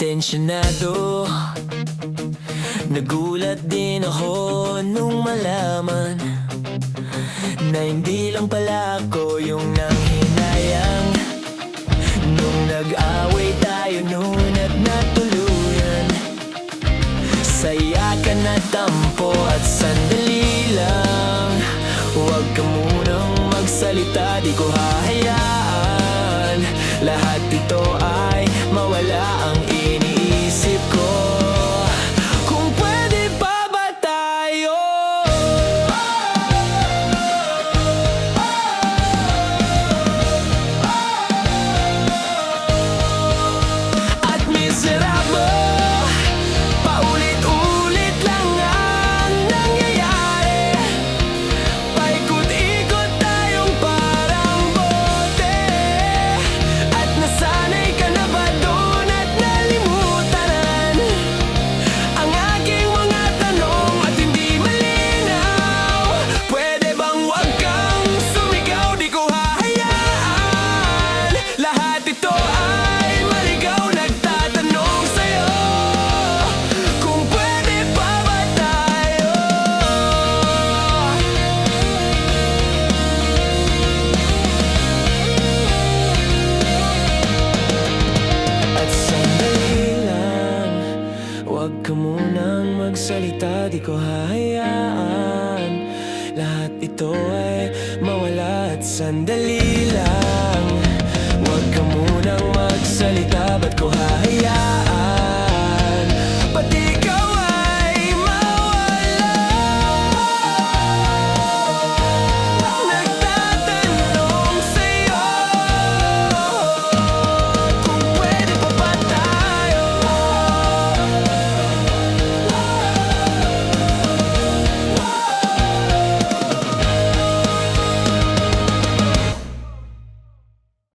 Tensyonado, nagulat din ako nung malaman na hindi lang pala ako yung nanghinayang nung nag-away tayo noon at natuluyan. Saya ka na tampo at sandali lang, huwag ka munang magsalita, di ko hahayaan lahat ito ay mawala ang iniisip ko. Kung pwede pa ba tayo at miserable, paulit-ulit lang ang nangyayari, paikot-ikot tayong parang bote. At nasanay ka na ba doon at nalimutan ang aking mga tanong at hindi malinaw? Pwede bang wag kang sumigaw, di ko hahayaan lahat ito ay maligaw, nagtatanong sa'yo kung pwede pa ba tayo. At sandali lang, huwag ka munang magsalita, di ko hahayaan lahat ito ay mawala. At sandali lang,